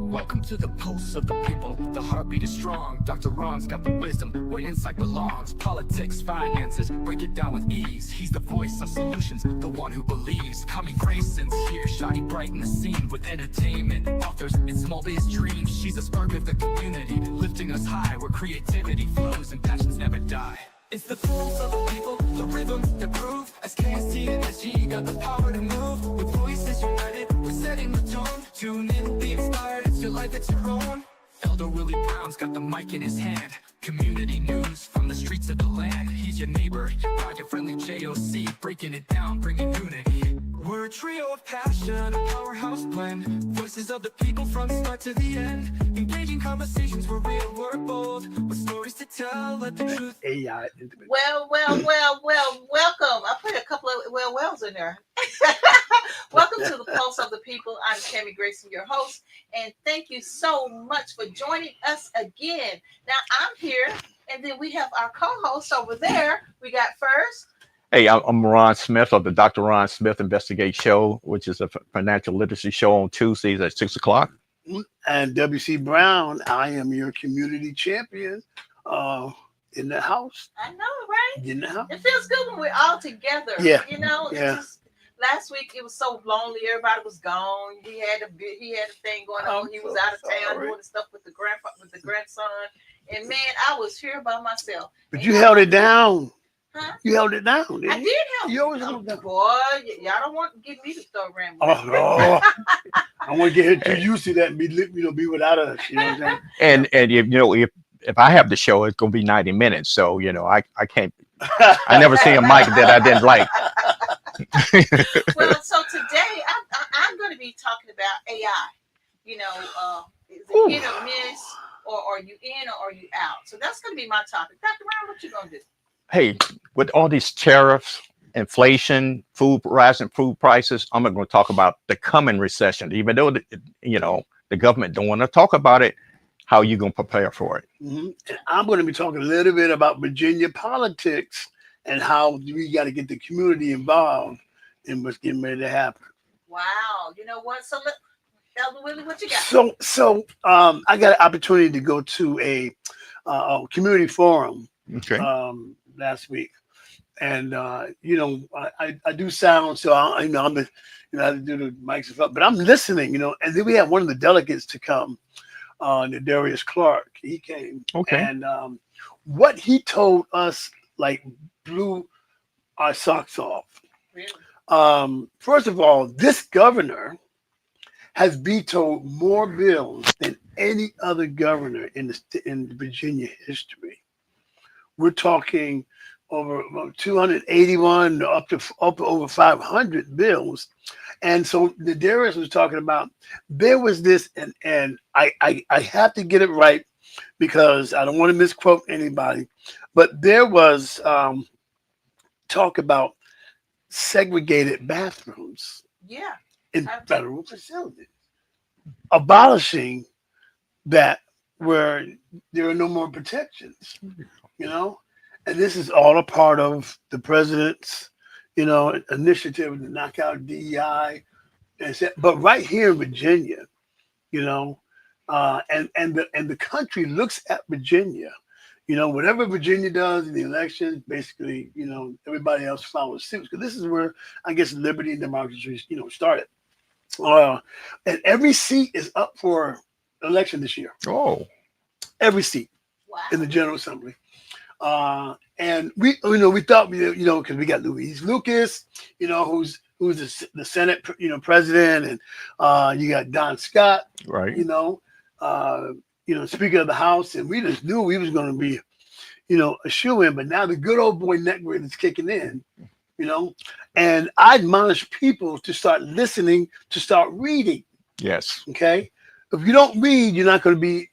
Welcome to the pulse of the people. The heartbeat is strong. Dr. Ron's got the wisdom where insight belongs. Politics, finances, break it down with ease. He's the voice of solutions, the one who believes. Coming Grayson's here, shining bright in the scene with entertainment, authors, and smallest dreams. She's a spark of the community, lifting us high where creativity flows and passions never die. It's the pulse of the people, the rhythm that prove. SKST and SG got the power to move. With voices united, we're setting the tone. Tune in, be inspired, it's your life, it's your own. Elder Willie Brown's got the mic in his hand. Community news from the streets of the land. He's your neighbor, project-friendly JOC, breaking it down, bringing unity. We're a trio of passion, a powerhouse blend. Voices of the people from start to the end. Engaging conversations, we're real, we're bold. With stories to tell, let the truth. AI. Well, welcome. I put a couple of wells in there. Welcome to the Pulse of the People. I'm Tammy Grayson, your host, and thank you so much for joining us again. Now, I'm here, and then we have our co-host over there. We got first. Hey, I'm Ron Smith of the Dr. Ron Smith Investigate Show, which is a financial literacy show on Tuesdays at 6 o'clock. And W.C. Brown, I am your community champion in the house. I know, right? In the house. It feels good when we're all together. Yeah. You know, Yeah. Just, last week it was so lonely. Everybody was gone. He had a thing going on. He was out of town doing stuff with the grandson. And man, I was here by myself. But you held it down. Huh? You held it down, didn't you? I did help. You always held it down. Boy, y'all don't want to get me to start rambling. Oh, I want to get too used to that and be without us. You know what I'm saying? And if I have the show, it's gonna be 90 minutes. So I can't. I never seen a mic that I didn't like. Well, so today I'm going to be talking about AI. You know, is it hit or miss, or are you in or are you out? So that's going to be my topic. Dr. Brown, what you going to do? Hey, with all these tariffs, inflation, rising food prices, I'm going to talk about the coming recession. Even though the government don't want to talk about it, how you going to prepare for it? Mm-hmm. And I'm going to be talking a little bit about Virginia politics and how we got to get the community involved in what's getting ready to happen. Wow, you know what? So, Elder Willie, what you got? So I got an opportunity to go to a community forum. Okay. Last week, and I do sound, so I have to do the mics and stuff, but I'm listening, and then we had one of the delegates to come, Darius Clark. He came, okay, and what he told us like blew our socks off. Really? First of all, this governor has vetoed more bills than any other governor in Virginia history. We're talking over 281 up to over 500 bills. And so the Darius was talking about, there was this, and I have to get it right because I don't want to misquote anybody, but there was talk about segregated bathrooms in federal facilities, abolishing that where there are no more protections. And this is all a part of the president's, initiative to knock out DEI. But right here in Virginia, and the country looks at Virginia, whatever Virginia does in the elections, basically, everybody else follows suit. Because this is where I guess liberty and democracy, started. And every seat is up for election this year. Oh, every seat in the General Assembly. And we thought, because we got Louise Lucas, who's the Senate, president, and you got Don Scott, right? Speaker of the House, and we just knew we was going to be, a shoo-in. But now the good old boy network is kicking in, and I admonish people to start listening, to start reading. Yes. Okay. If you don't read, you're not going to be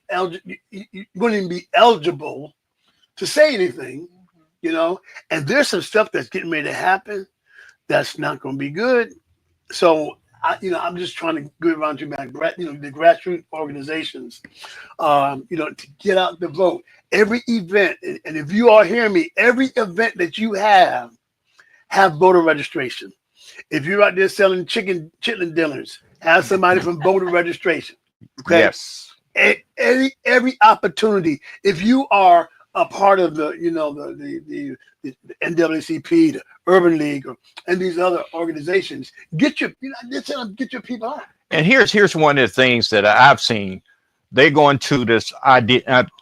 you won't even be eligible to say anything, and there's some stuff that's getting ready to happen that's not going to be good. So, I'm just trying to go around to the grassroots organizations, to get out the vote. Every event, and if you all hear me, every event that you have voter registration. If you're out there selling chitlin dinners, have somebody from voter registration. Okay. Yes. Every opportunity. If you are a part of the, you know, the NAACP, the Urban League, and these other organizations, get your, you know, just tell them, get your people out. And here's one of the things that I've seen. They go into this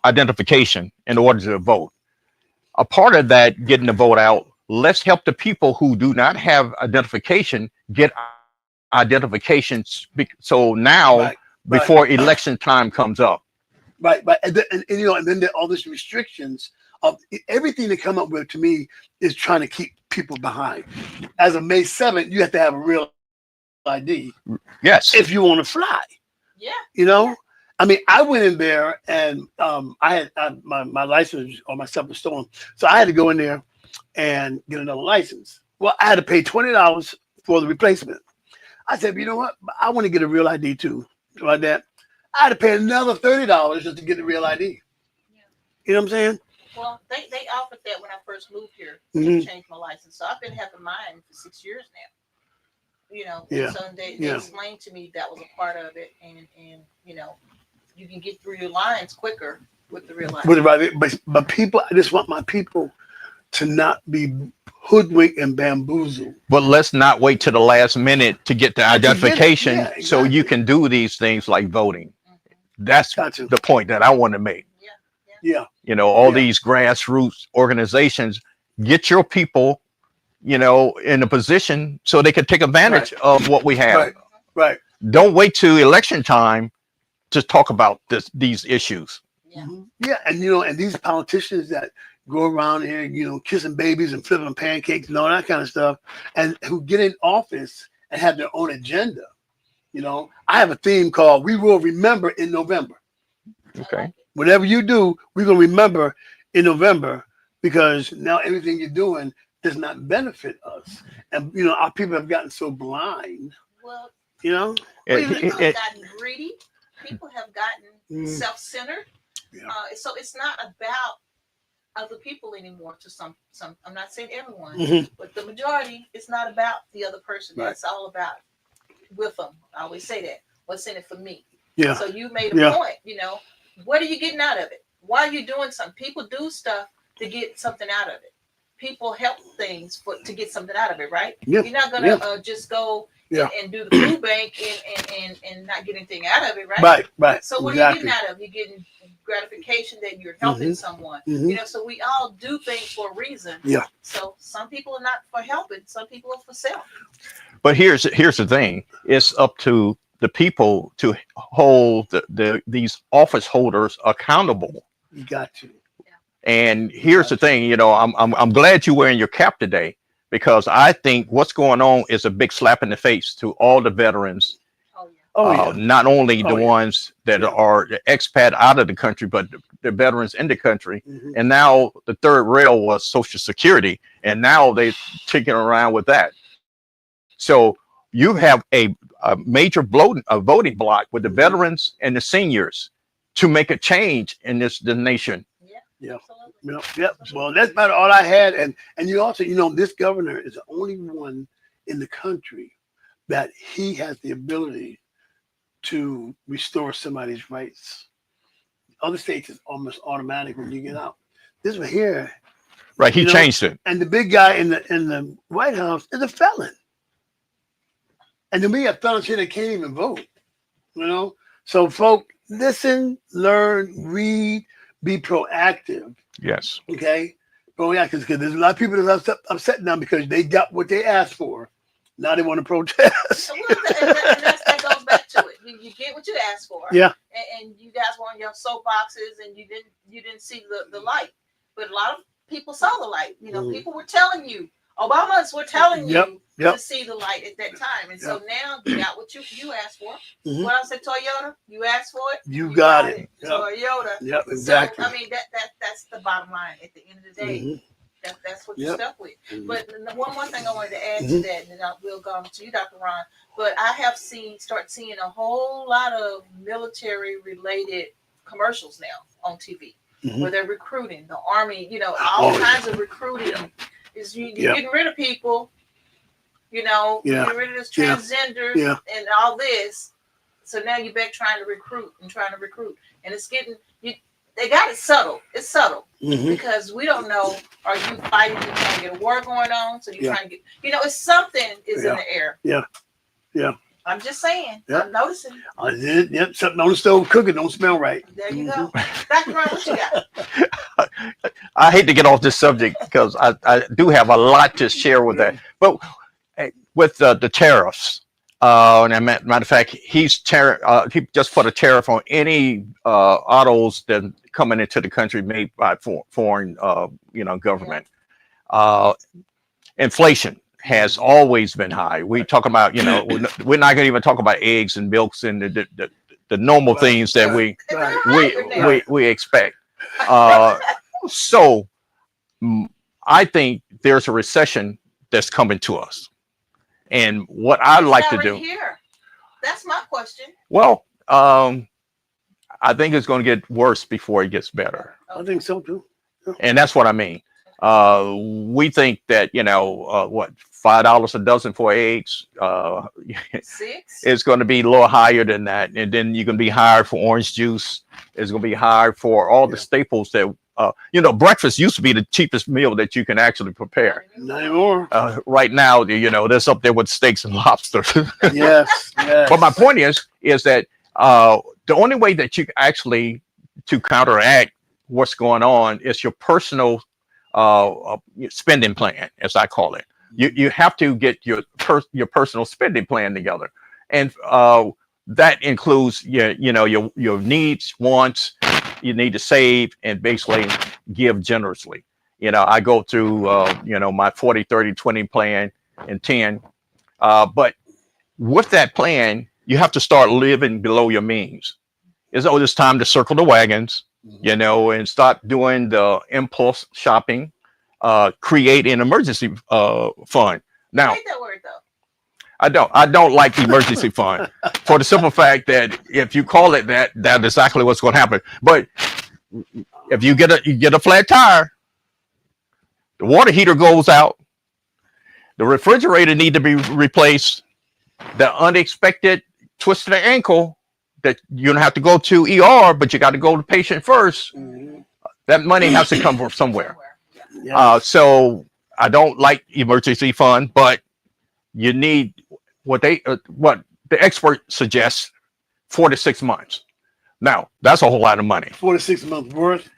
identification in order to vote. A part of that, getting the vote out, let's help the people who do not have identification get identifications. So now, Right, before election time comes up. Right. And you know, and then there are all these restrictions of everything they come up with. To me, is trying to keep people behind. As of May 7th, you have to have a real ID. Yes. If you want to fly. Yeah. You know, I mean, I went in there and I had my license or my stuff was stolen, so I had to go in there and get another license. Well, I had to pay $20 for the replacement. I said, you know what? I want to get a real ID too. Like that, I had to pay another $30 just to get the real ID. Yeah. You know what I'm saying? Well, they offered that when I first moved here Mhm. to change my license. So I've been having mine for 6 years now. You know, Yeah. and so they Yeah. explained to me that was a part of it, and you know, you can get through your lines quicker with the real ID. With the right, but people, I just want my people to not be hoodwinked and bamboozled. But let's not wait to the last minute to get the identification, Yeah, so you exactly. can do these things like voting. Mhm. That's Gotcha. the point that I want to make. Yeah. Yeah. You know, all Yeah. these grassroots organizations, get your people, you know, in a position so they can take advantage of what we have. Right. Right. Don't wait to election time to talk about these issues. Yeah. Mhm. Yeah. And you know, and these politicians that go around here, you know, kissing babies and flipping pancakes and all that kind of stuff, and who get in office and have their own agenda. You know, I have a theme called "We Will Remember in November." Okay. Whatever you do, we're gonna remember in November, because now everything you're doing does not benefit us. And you know, our people have gotten so blind. Well, You know, people have gotten greedy. People have gotten Mm. self-centered. Yeah. So it's not about other people anymore. To some, I'm not saying everyone, Mhm. but the majority. It's not about the other person. Right. It's all about with them. I always say that. What's in it for me? Yeah. So you made a Yeah. point. You know, what are you getting out of it? Why are you doing something? People do stuff to get something out of it. People help things to get something out of it, right? Yeah. You're not gonna just go Yeah. and do the food bank and not get anything out of it, right? Right. Right. So what Exactly. are you getting out of it? You're getting gratification that you're helping Mhm. someone. Mhm. You know, so we all do things for a reason. Yeah. So some people are not for helping, some people are for self. But here's the thing. It's up to the people to hold these office holders accountable. You got to. And here's the thing, you know, I'm glad you're wearing your cap today, because I think what's going on is a big slap in the face to all the veterans. Oh yeah. Oh yeah. Not only the Oh, yeah. ones that Yeah. are the expat out of the country, but the veterans in the country. Mhm. And now the third rail was Social Security, and now they're taking around with that. So you have a major voting block with the Mhm. veterans and the seniors to make a change in the nation. Yeah. Absolutely. You know, yep. Well, that's about all I had. And you also, you know, this governor is the only one in the country that he has the ability to restore somebody's rights. Other states is almost automatic when you get out. This one here, Right. He You know, changed it. and the big guy in the White House is a felon. And to me, a felon here that can't even vote. You know, so folk, listen, learn, read, be proactive. Yes. Okay, proactive, because there's a lot of people that's upset now because they got what they asked for. Now they want to protest. So that goes back to it. You get what you asked for. Yeah. And you guys were on your soapboxes and you didn't see the light. But a lot of people saw the light. You know, Mhm. people were telling you, Obamas were telling Yep, you yep. to see the light at that time. And so now you got what you asked for. Mhm. What I said, Toyota, you asked for it. You got it. Yep. Toyota. Yep, exactly. So I mean that's the bottom line at the end of the day. Mhm. That's what Yep. you're stuck with. Mhm. But one more thing I wanted to add to Mhm. that, and then we'll go on to you, Dr. Ron. But I have start seeing a whole lot of military related commercials now on TV, Mhm. where they're recruiting the Army. You know, all Oh, kinds of recruiting. Is you're Yeah. getting rid of people. You Yeah. get rid of this Yeah. transgender Yeah. and all this. So now you're back trying to recruit, and it's getting you. They got it subtle. It's subtle Mhm. because we don't know. Are you fighting? You trying to get a war going on? So you're Yeah. trying to get. It's something is Yeah. in the air. Yeah. Yeah. I'm just saying. Yeah. I'm noticing. I did. Yep. Something on the stove cooking don't smell right. There you go. Dr. Ron, what you got? I hate to get off this subject because I do have a lot to share with that. But with the tariffs, and matter of fact, he just put a tariff on any autos that coming into the country made by foreign government. Inflation has always been high. We talk about, we're not going to even talk about eggs and milks and the normal things that we expect. So I think there's a recession that's coming to us. And what I'd like to do. Here. That's my question. Well, I think it's going to get worse before it gets better. I think so too. And that's what I mean. We think that, what, $5 a dozen for eggs, Six? it's going to be a little higher than that. And then you can be higher for orange juice. It's going to be higher for all the staples that, breakfast used to be the cheapest meal that you can actually prepare. Not anymore. Right now, that's up there with steaks and lobster. Yes. Yes. But my point is that the only way that you actually to counteract what's going on is your personal spending plan, as I call it. You have to get your personal spending plan together, and that includes your needs, wants. You need to save and basically give generously. I go through my 40, 30, 20 plan and 10, but with that plan, you have to start living below your means. It's time to circle the wagons, and start doing the impulse shopping. Create an emergency fund. Now, I hate that word though. I don't like the emergency fund for the simple fact that if you call it that, that's exactly what's going to happen. But if you get a flat tire, the water heater goes out, the refrigerator need to be replaced, the unexpected twisted ankle that you don't have to go to ER, but you got to go to the patient first. That money has to come from somewhere. Yeah. So I don't like emergency fund, but you need what the expert suggests, 4 to 6 months. Now that's a whole lot of money. 4 to 6 months worth.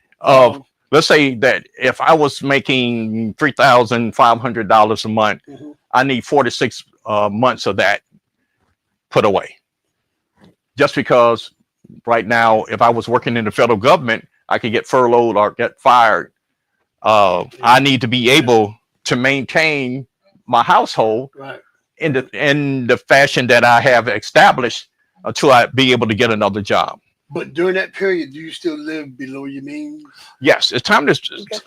Let's say that if I was making $3,500 a month, I need 4 to 6 months of that put away. Just because right now, if I was working in the federal government, I could get furloughed or get fired. I need to be able to maintain my household in the fashion that I have established until I be able to get another job. But during that period, do you still live below your means? Yes, it's time to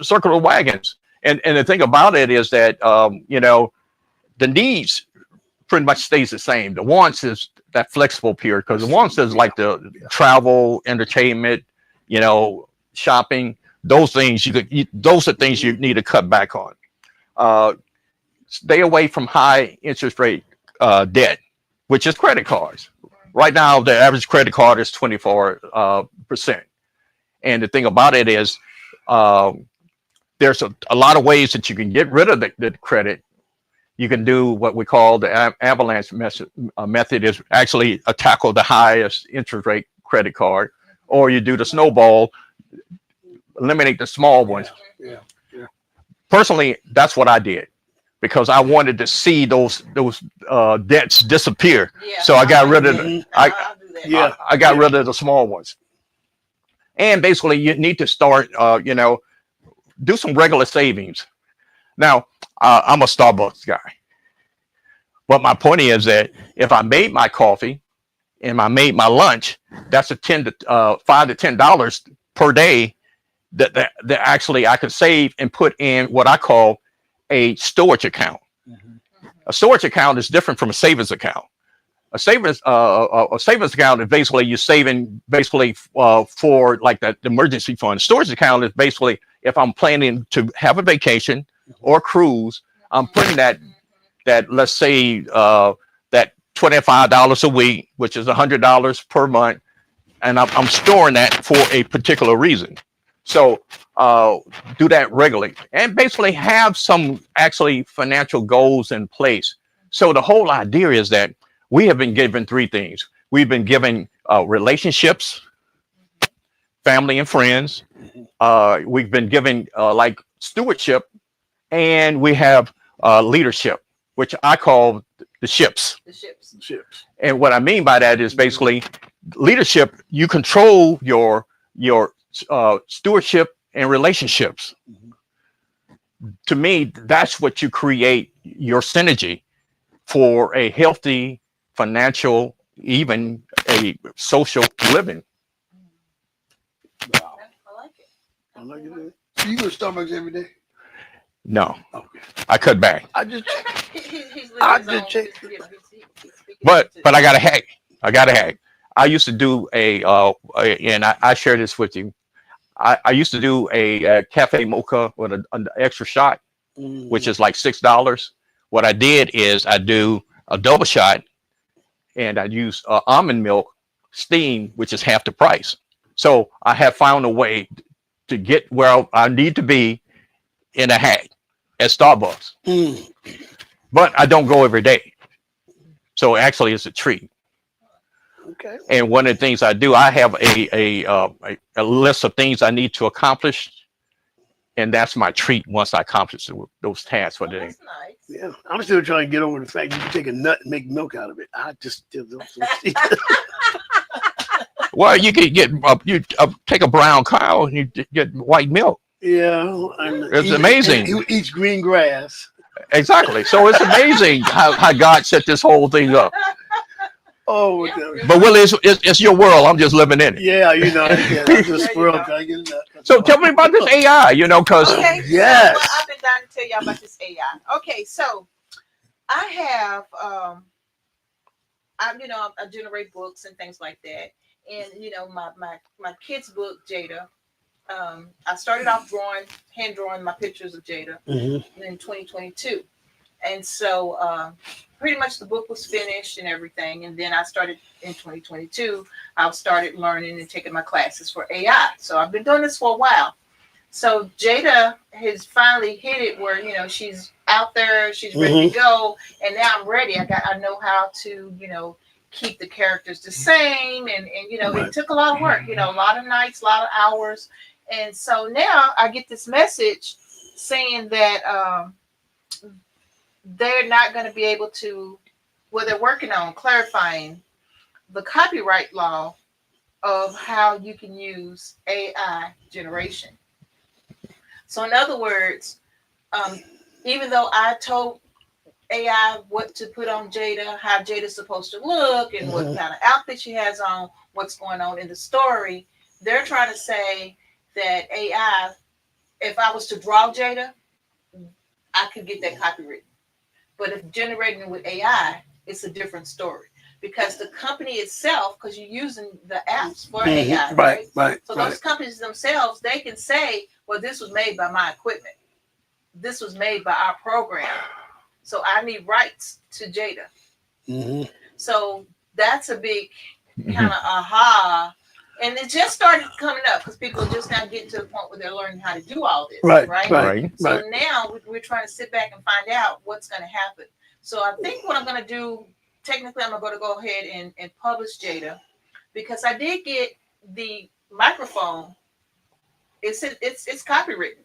circle the wagons. And the thing about it is that the needs pretty much stays the same. The wants is that flexible period, because the wants is like the travel, entertainment, shopping. Those things those are things you need to cut back on. Stay away from high interest rate debt, which is credit cards. Right now, the average credit card is 24%. And the thing about it is, there's a lot of ways that you can get rid of the credit. You can do what we call the avalanche method, is actually tackle the highest interest rate credit card, or you do the snowball, eliminate the small ones. Yeah. Personally, that's what I did, because I wanted to see those debts disappear. Yeah. So I got rid of I'll do that. I got rid of the small ones. And basically, you need to start, do some regular savings. Now, I'm a Starbucks guy, but my point is that if I made my coffee and I made my lunch, that's $5 to $10 per day that actually I could save and put in what I call a storage account. A storage account is different from a savings account. A savings account is basically you're saving for like that emergency fund. Storage account is basically if I'm planning to have a vacation or cruise, I'm putting that that, let's say, that $25 a week, which is $100 per month, and I'm storing that for a particular reason. So do that regularly, and basically have some actually financial goals in place. So the whole idea is that we have been given three things. We've been given relationships, family and friends. We've been given like stewardship, and we have leadership, which I call the ships. The ships. Ships. And what I mean by that is basically leadership. You control your stewardship and relationships. To me, that's what you create your synergy for a healthy financial, even a social living. Wow. I like it. I like it. So you go to Starbucks every day? No, Okay. I cut back, I just He's I living his just own, check- he's speaking but into- I got a hack. I used to do and I share this with you. I used to do a cafe mocha with an extra shot, which is like $6. What I did is I do a double shot, and I use almond milk steam, which is half the price. So I have found a way to get where I need to be in a hack at Starbucks, but I don't go every day. So actually, it's a treat. Okay. And one of the things I do, I have a list of things I need to accomplish, and that's my treat once I accomplish those tasks for the day. That's nice. Yeah. I'm still trying to get over the fact you can take a nut and make milk out of it. I just still don't see. Well, you could get you take a brown cow and you get white milk. Yeah. It's amazing. He eats green grass. Exactly. So it's amazing how God set this whole thing up. Oh, Yeah. But Willie, it's your world. I'm just living in it. yeah, you know, yeah, I'm just There squirrel. you go. Can I get a nut? So tell me about this AI. Because Okay. Yes. So, well, I've been dying to tell y'all about this AI. Okay, so I have I generate books and things like that. And my kids' book, Jada. I started off hand drawing my pictures of Jada in 2022. And so pretty much the book was finished and everything. And then I started in 2022, I started learning and taking my classes for AI. So I've been doing this for a while. So Jada has finally hit it where, she's out there, she's ready to go. And now I'm ready. I know how to, keep the characters the same. And Right. it took a lot of work, a lot of nights, a lot of hours. And so now I get this message saying that they're not going to be able to, they're working on clarifying the copyright law of how you can use AI generation. So in other words, even though I told AI what to put on Jada, how Jada's supposed to look, and what kind of outfit she has on, what's going on in the story, they're trying to say that AI, if I was to draw Jada, I could get that copyright. But if generating with AI, it's a different story because the company itself, because you're using the apps for AI, right? Right. So those companies themselves, they can say, well, this was made by my equipment. This was made by our program. So I need rights to Jada. So that's a big kind of aha. And it just started coming up because people are just now getting to the point where they're learning how to do all this. Right. So now we're trying to sit back and find out what's going to happen. So I think what I'm going to do, technically, I'm going to go ahead and publish Jada because I did get the microphone. It's copywritten.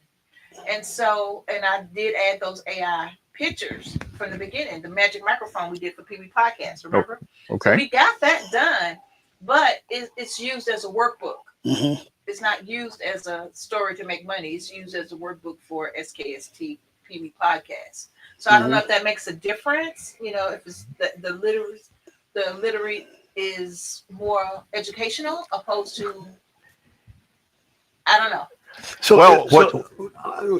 And so, and I did add those AI pictures from the beginning, the magic microphone we did for PB Podcast, remember? Okay. So we got that done, but it's used as a workbook. It's not used as a story to make money. It's used as a workbook for SKST PB Podcast. So I don't know if that makes a difference. If it's the literary is more educational opposed to, I don't know. So, Well,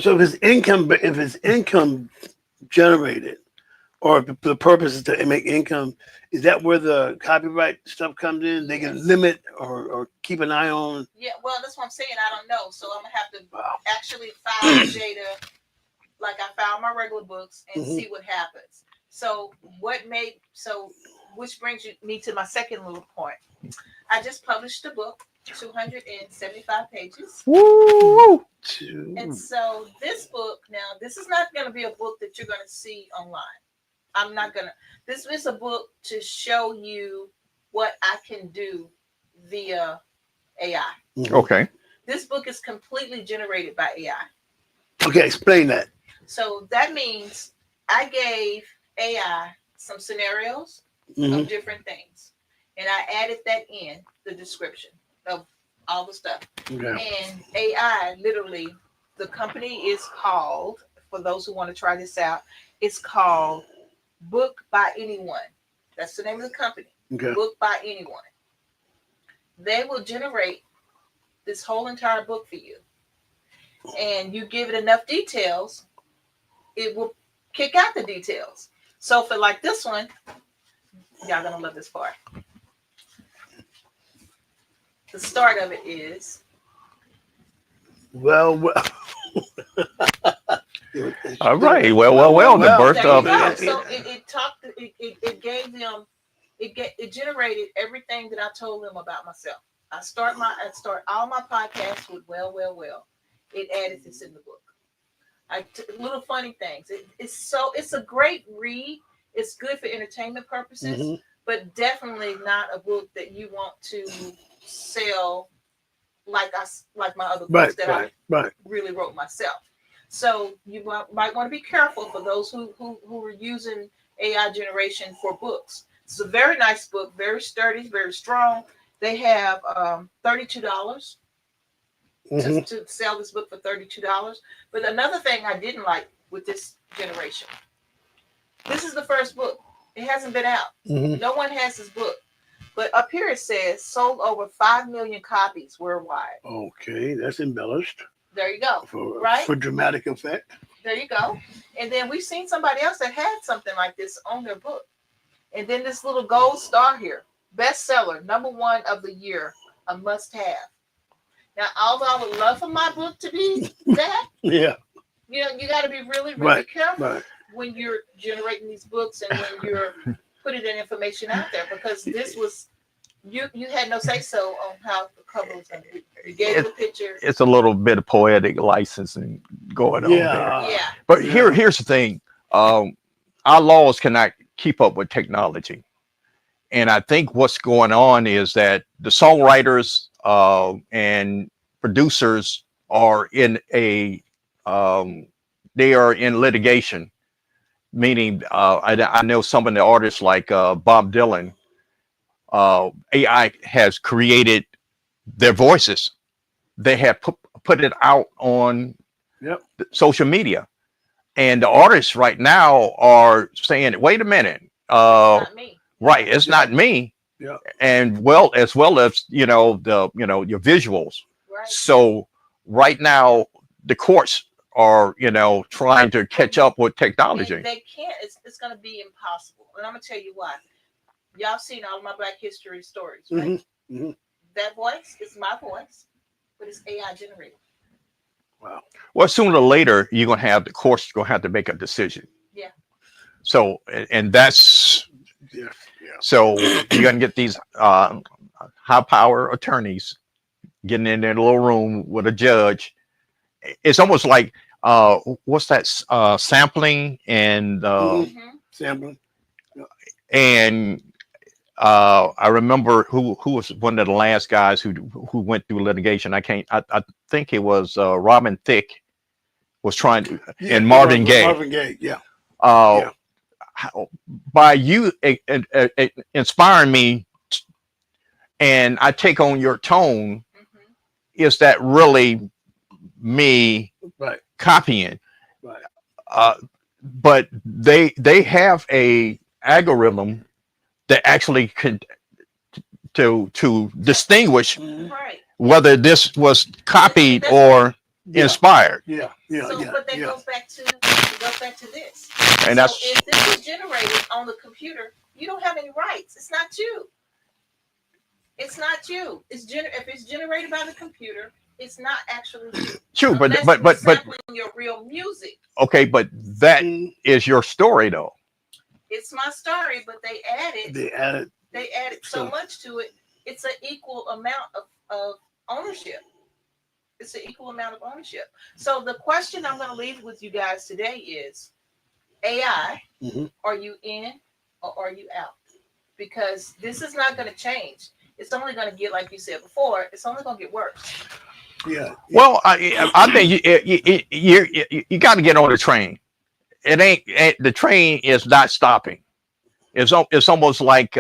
so if it's income generated, or the purpose is to make income, is that where the copyright stuff comes in? They can limit or keep an eye on. Yeah, well, that's what I'm saying. I don't know. So I'm gonna have to actually file Jada, like I file my regular books, and see what happens. So which brings me to my second little point. I just published a book, 275 pages. Woo! And so this book, now this is not going to be a book that you're going to see online. I'm not going to. This is a book to show you what I can do via AI. Okay. This book is completely generated by AI. Okay, explain that. So that means I gave AI some scenarios Mhm. of different things. And I added that in the description of all the stuff. Okay. And AI, literally, the company is called, for those who want to try this out, it's called Book by Anyone. That's the name of the company. Okay. Book by Anyone. They will generate this whole entire book for you. And you give it enough details, it will kick out the details. So for like this one, y'all gonna love this part. The start of it is Well. All right. Well. The birth there you of go. So it gave them it generated everything that I told them about myself. I start all my podcasts with well. It added this in the book. Little funny things. It's a great read. It's good for entertainment purposes, Mhm. but definitely not a book that you want to sell like my other books that I really wrote myself. So you might want to be careful for those who are using AI generation for books. It's a very nice book, very sturdy, very strong. They have $32 Mhm. to sell this book for $32. But another thing I didn't like with this generation, this is the first book. It hasn't been out. Mhm. No one has this book. But up here it says sold over 5 million copies worldwide. Okay, that's embellished There you go. for Right? for dramatic effect. There you go. And then we've seen somebody else that had something like this on their book. And then this little gold star here, bestseller, #1 of the year, a must-have. Now, although I would love for my book to be that, Yeah. you got to be really, really Right. careful Right. when you're generating these books and when you're putting that information out there, because this was you had no say so on how the cover was going to be. You gave the picture. It's a little bit of poetic licensing going on there. Yeah. But Yeah. here's the thing. Our laws cannot keep up with technology. And I think what's going on is that the songwriters and producers are in they are in litigation, meaning I know some of the artists like Bob Dylan, AI has created their voices. They have put it out on Yep. social media. And the artists right now are saying, wait a minute, It's not me. right, it's not me. Yeah. And as well as your visuals. Right. So right now the courts are trying to catch up with technology. And they can't. It's going to be impossible. And I'm going to tell you why. Y'all seen all of my Black History stories, right? Mhm. Mhm. That voice is my voice, but it's AI generated. Wow. Well, sooner or later you're gonna have the courts gonna have to make a decision. Yeah. So and that's Yeah. Yeah. so you're gonna get these high power attorneys getting in their little room with a judge. It's almost like what's that sampling and Mhm. Sampling. and I remember who was one of the last guys who went through litigation. I think it was Robin Thicke was trying to, Yeah, and Marvin Gaye. Marvin Gaye. Yeah. Uh, by you inspiring me, and I take on your tone, Mhm. is that really me Right. copying? Right. But they have a algorithm that actually could to distinguish Mhm. Right. whether this was copied That's or Yeah. inspired. Yeah. Yeah. So, Yeah. but that Yeah. goes back to this. And So that's if this is generated on the computer, you don't have any rights. It's not you. It's not you. If it's generated by the computer, it's not actually you. true, but Unless but you're but sampling your real music. okay, but that Mhm. is your story though. It's my story, but they added so So much to it. It's an equal amount of ownership. It's an equal amount of ownership. So the question I'm going to leave with you guys today is AI, mhm. are you in or are you out? Because this is not going to change. It's only going to get, like you said before, it's only going to get worse. Yeah. Well, I think you got to get on the train. The train is not stopping. It's almost like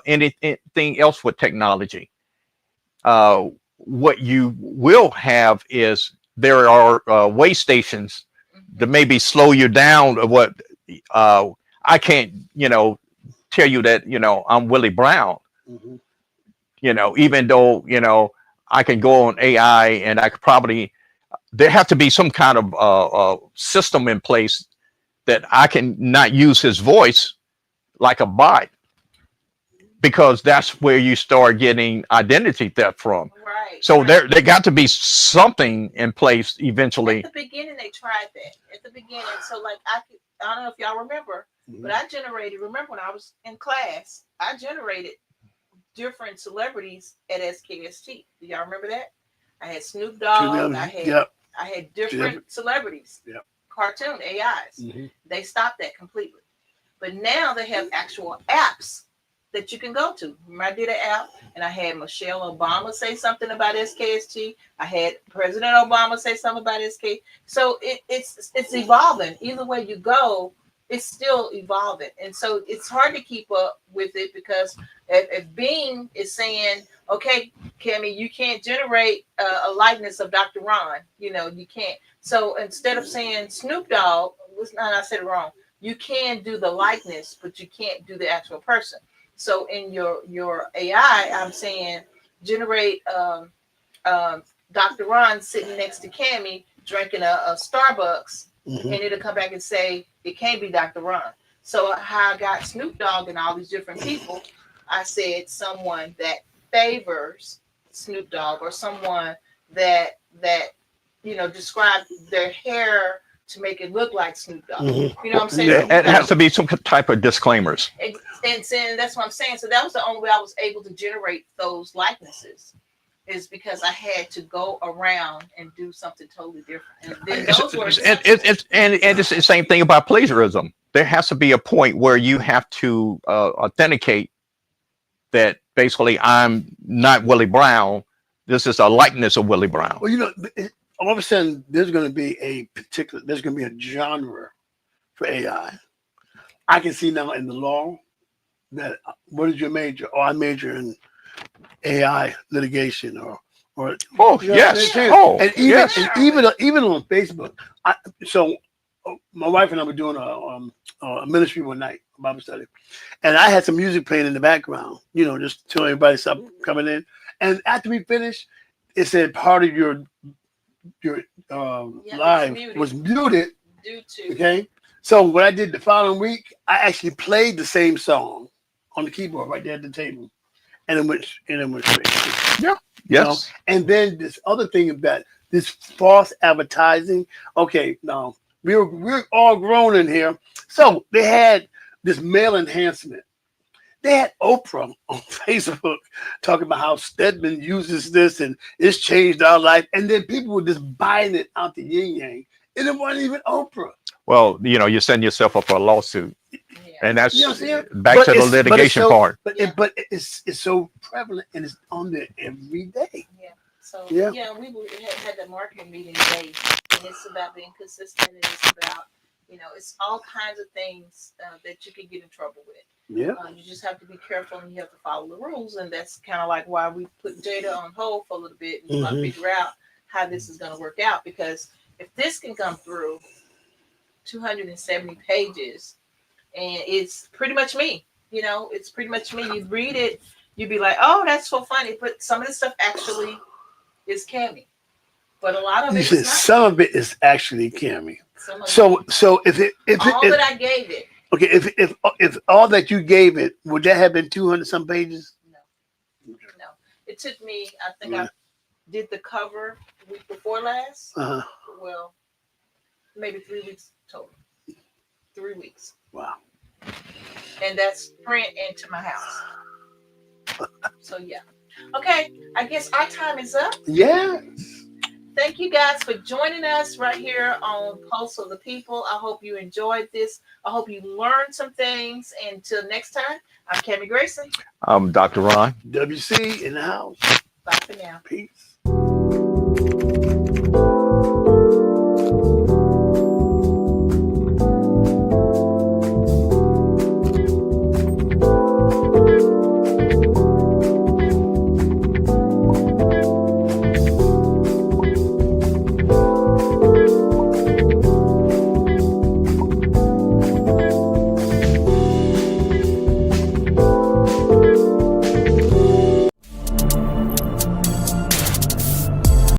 anything else with technology. What you will have is there are way stations that Mhm. maybe slow you down. What uh, I can't tell you that I'm Willie Brown. Mhm. Even though I can go on AI and I could probably there have to be some kind of system in place that I can not use his voice like a bot, because that's where you start getting identity theft from. Right, So right. there got to be something in place At eventually. the beginning, they tried that. At the beginning, so like I don't know if y'all remember, but Mhm. I generated. Remember when I was in class, I generated different celebrities at SKST. Do y'all remember that? I had Snoop Dogg. Yep. I had Yep. different celebrities, Yep. cartoon AIs. Mhm. They stopped that completely. But now they have actual apps that you can go to. Remember, I did an app and I had Michelle Obama say something about SKST. I had President Obama say something about SK. So it's evolving. Either way you go, it's still evolving. And so it's hard to keep up with it because if Bing is saying, okay, Kimmy, you can't generate a likeness of Dr. Ron, you can't. So instead of saying Snoop Dogg, I said it wrong. You can do the likeness, but you can't do the actual person. So in your AI, I'm saying generate Dr. Ron sitting next to Cammy drinking a Starbucks, Mhm. and it'll come back and say it can't be Dr. Ron. So how I got Snoop Dogg and all these different people, I said someone that favors Snoop Dogg or someone that describe their hair to make it look like Snoop Dogg. Mhm. You know what I'm saying? Yeah. So we It has got to be some type of disclaimers. and saying that's what I'm saying. So that was the only way I was able to generate those likenesses is because I had to go around and do something totally different. And then those were acceptable. It's the same thing about plagiarism. There has to be a point where you have to authenticate that basically I'm not Willie Brown. This is a likeness of Willie Brown. Well, all of a sudden there's going to be there's going to be a genre for AI. I can see now in the law that what is your major? Oh, I major in AI litigation or Oh you know what I'm yes. saying? Oh And yes. even on Facebook, my wife and I were doing a ministry one night, a Bible study, and I had some music playing in the background, just till everybody stopped coming in. And after we finished, it said part of your Yeah, live was muted. due to Okay, so what I did the following week, I actually played the same song on the keyboard right there at the table, and it went straight. Yeah. You know, Yes. and then this other thing about this false advertising. Okay, now we're all grown in here, so they had this male enhancement. They had Oprah on Facebook talking about how Stedman uses this and it's changed our life, and then people were just buying it out the yin yang, and it wasn't even Oprah. Well, you're setting yourself up for a lawsuit, yeah. and that's You know what I'm saying? back to the litigation part. It's so prevalent and it's on there every day. Yeah. So Yeah. had the marketing meeting today, and it's about being consistent, and it's about it's all kinds of things that you can get in trouble with. Yeah. You just have to be careful and you have to follow the rules, and that's kind of like why we put Jada on hold for a little bit and try to figure out how this is going to work out. Because if this can come through 270 pages, and it's pretty much me, it's pretty much me. You read it, you'd be like, oh, that's so funny. But some of the stuff actually is Cammy, but a lot of You it said is not. some of it is actually Cammy. Some of So it, so if all that I gave it, okay, if all that you gave it, would that have been 200 some pages? no, it took me. I think I did the cover week before last. Uh-huh. Well, maybe 3 weeks total. 3 weeks. Wow. and that's print into my house. So yeah. Okay, I guess our time is up. Yes. Thank you guys for joining us right here on Pulse of the People. I hope you enjoyed this. I hope you learned some things. Until next time, I'm Cammie Grayson. I'm Dr. Ron. WC in the house. Bye for now. Peace.